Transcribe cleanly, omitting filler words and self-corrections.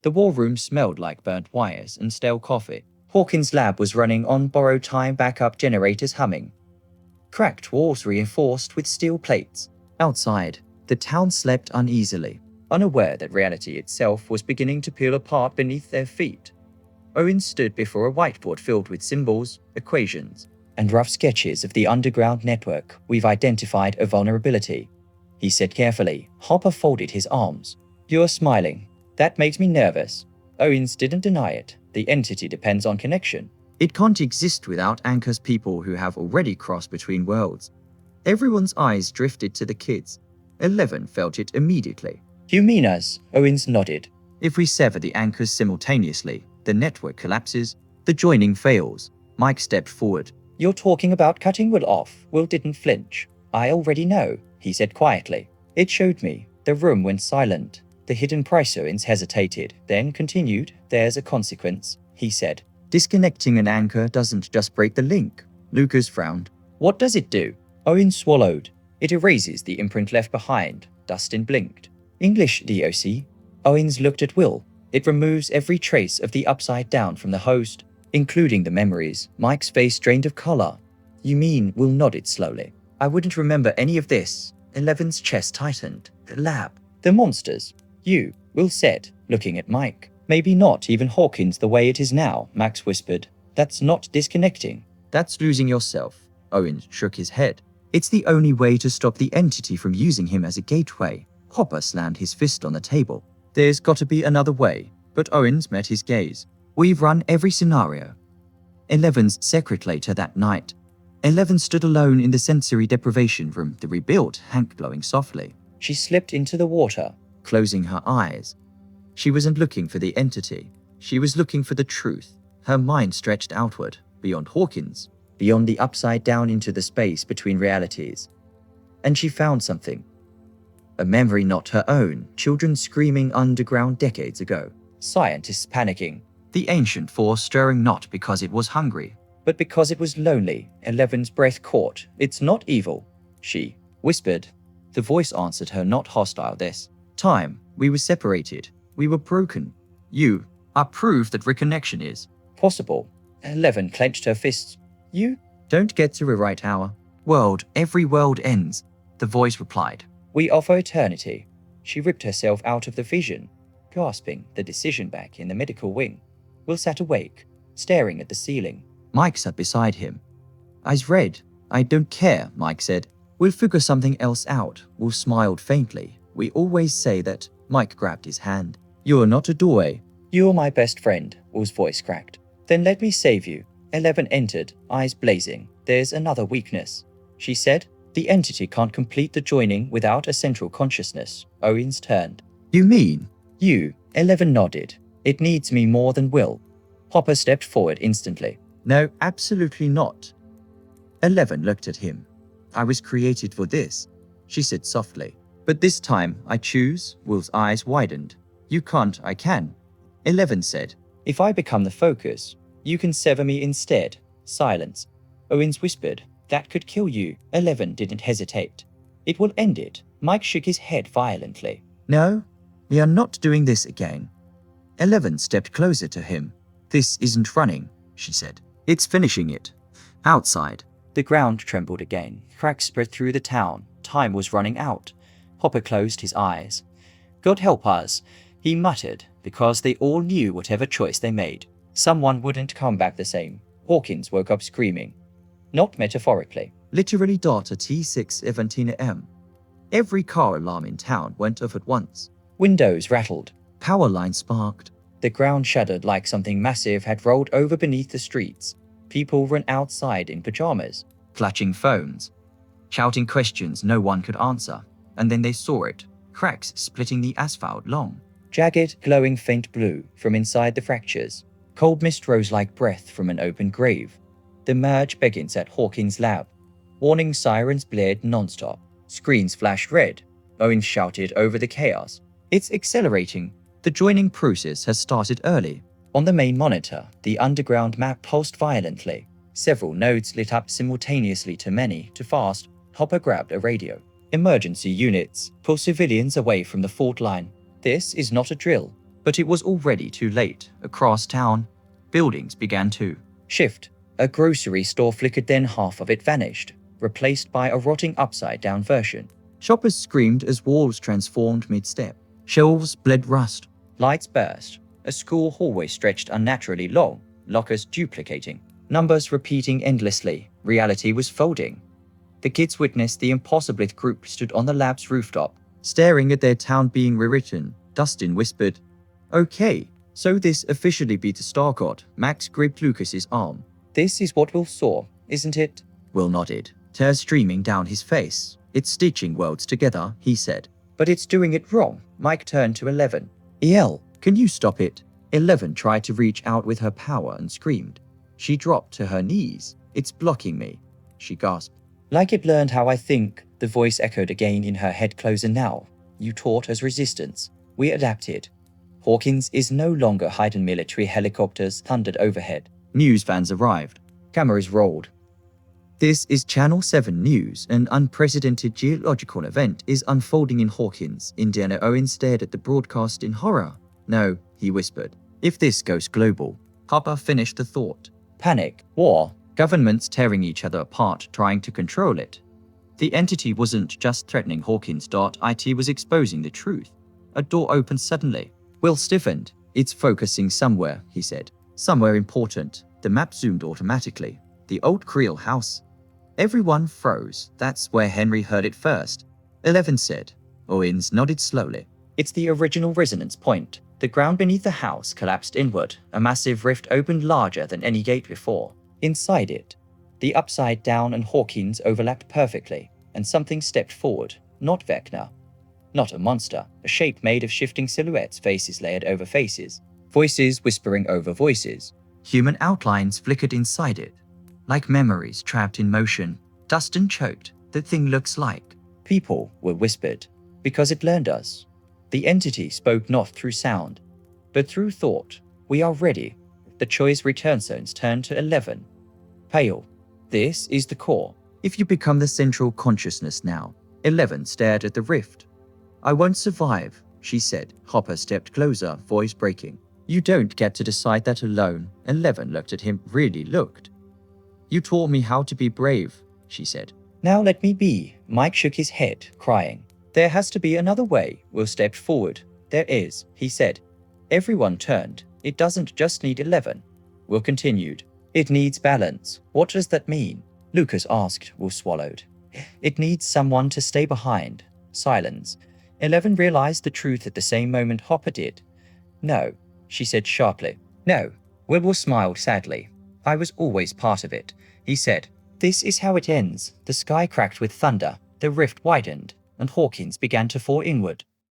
The war room smelled like burnt wires and stale coffee. Hawkins' lab was running on borrowed time backup generators humming. Cracked walls reinforced with steel plates. Outside, the town slept uneasily, unaware that reality itself was beginning to peel apart beneath their feet. Owen stood before a whiteboard filled with symbols, equations, and rough sketches of the underground network. We've identified a vulnerability, he said carefully. Hopper folded his arms. You're smiling. That makes me nervous. Owens didn't deny it. The entity depends on connection. It can't exist without anchors people who have already crossed between worlds. Everyone's eyes drifted to the kids. 11 felt it immediately. You mean us? Owens nodded. If we sever the anchors simultaneously, the network collapses, the joining fails. Mike stepped forward. You're talking about cutting Will off. Will didn't flinch. I already know, he said quietly. It showed me. The room went silent. The hidden price Owens hesitated, then continued. There's a consequence, he said. Disconnecting an anchor doesn't just break the link. Lucas frowned. What does it do? Owens swallowed. It erases the imprint left behind. Dustin blinked. English, DOC. Owens looked at Will. It removes every trace of the upside down from the host, including the memories. Mike's face drained of color. You mean? Will nodded slowly. I wouldn't remember any of this. 11's chest tightened. The lab. The monsters. You, Will said, looking at Mike. Maybe not even Hawkins the way it is now, Max whispered. That's not disconnecting. That's losing yourself. Owens shook his head. It's the only way to stop the entity from using him as a gateway. Hopper slammed his fist on the table. There's got to be another way. But Owens met his gaze. We've run every scenario. 11's secret later that night. 11 stood alone in the sensory deprivation room, the rebuilt Hank glowing softly. She slipped into the water, closing her eyes. She wasn't looking for the entity. She was looking for the truth. Her mind stretched outward, beyond Hawkins, beyond the upside down into the space between realities. And she found something. A memory not her own, children screaming underground decades ago, scientists panicking, the ancient force stirring not because it was hungry, but because it was lonely. 11's breath caught. It's not evil, she whispered. The voice answered her, not hostile this time. We were separated. We were broken. You are proof that reconnection is possible. 11 clenched her fists. You don't get to rewrite our world. Every world ends, the voice replied. We offer eternity. She ripped herself out of the vision, gasping the decision back in the medical wing. Will sat awake, staring at the ceiling. Mike sat beside him. Eyes red. I don't care, Mike said. We'll figure something else out. Will smiled faintly. We always say that. Mike grabbed his hand. You're not a doorway. You're my best friend, Will's voice cracked. Then let me save you. 11 entered, eyes blazing. There's another weakness, she said. The entity can't complete the joining without a central consciousness. Owens turned. You mean? You. 11 nodded. It needs me more than Will. Hopper stepped forward instantly. No, absolutely not. 11 looked at him. I was created for this, she said softly. But this time, I choose. Will's eyes widened. You can't, I can. 11 said. If I become the focus, you can sever me instead. Silence. Owens whispered. That could kill you. 11 didn't hesitate. It will end it. Mike shook his head violently. No, we are not doing this again. 11 stepped closer to him. This isn't running, she said. It's finishing it. Outside. The ground trembled again. Cracks spread through the town. Time was running out. Hopper closed his eyes. God help us, he muttered, because they all knew whatever choice they made, someone wouldn't come back the same. Hawkins woke up screaming. Not metaphorically. Literally at T6:17 a.m. Every car alarm in town went off at once. Windows rattled. Power lines sparked. The ground shuddered like something massive had rolled over beneath the streets. People ran outside in pajamas, clutching phones, shouting questions no one could answer. And then they saw it. Cracks splitting the asphalt long. Jagged, glowing faint blue from inside the fractures. Cold mist rose like breath from an open grave. The merge begins at Hawkins' lab. Warning sirens blared non-stop. Screens flashed red. Owens shouted over the chaos. It's accelerating. The joining process has started early. On the main monitor, the underground map pulsed violently. Several nodes lit up simultaneously, too many to fast. Hopper grabbed a radio. Emergency units, pull civilians away from the fault line. This is not a drill. But it was already too late. Across town, buildings began to shift. A grocery store flickered, then half of it vanished, replaced by a rotting upside-down version. Shoppers screamed as walls transformed mid-step. Shelves bled rust. Lights burst. A school hallway stretched unnaturally long, lockers duplicating, numbers repeating endlessly. Reality was folding. The kids witnessed the impossible. Group stood on the lab's rooftop, staring at their town being rewritten. Dustin whispered, "Okay, so this officially be the Star God." Max gripped Lucas's arm. "This is what Will saw, isn't it?" Will nodded, tears streaming down his face. "It's stitching worlds together," he said. "But it's doing it wrong." Mike turned to 11. "El, can you stop it?" 11 tried to reach out with her power and screamed. She dropped to her knees. "It's blocking me," she gasped. "Like it learned how I think," the voice echoed again in her head. "Closer now. You taught us resistance. We adapted." Hawkins is no longer hidden. Military helicopters thundered overhead. News vans arrived. Cameras rolled. "This is Channel 7 News. An unprecedented geological event is unfolding in Hawkins, Indiana." Owen stared at the broadcast in horror. "No," he whispered. "If this goes global." Hopper finished the thought. "Panic, war, governments tearing each other apart, trying to control it." The entity wasn't just threatening Hawkins. It was exposing the truth. A door opened suddenly. Will stiffened. "It's focusing somewhere," he said. "Somewhere important." The map zoomed automatically. The old Creel house. Everyone froze. "That's where Henry heard it first," 11 said. Owens nodded slowly. "It's the original resonance point." The ground beneath the house collapsed inward. A massive rift opened larger than any gate before. Inside it, the Upside Down and Hawkins overlapped perfectly, and something stepped forward. Not Vecna. Not a monster. A shape made of shifting silhouettes, faces layered over faces, voices whispering over voices. Human outlines flickered inside it, like memories trapped in motion. Dustin choked. "The thing looks like people," were whispered, "because it learned us." The entity spoke not through sound, but through thought. "We are ready." The choice return zones turned to 11. Pale. "This is the core. If you become the central consciousness now." 11 stared at the rift. "I won't survive," she said. Hopper stepped closer, voice breaking. "You don't get to decide that alone." 11 looked at him, really looked. "You taught me how to be brave," she said. "Now let me be." Mike shook his head, crying. "There has to be another way." Will stepped forward. "There is," he said. Everyone turned. "It doesn't just need 11. Will continued. "It needs balance." "What does that mean?" Lucas asked. Will swallowed. "It needs someone to stay behind." Silence. 11 realized the truth at the same moment Hopper did. "No," she said sharply. "No." Will smiled sadly. "I was always part of it," he said. "This is how it ends." The sky cracked with thunder. The rift widened, and Hawkins began to fall inward.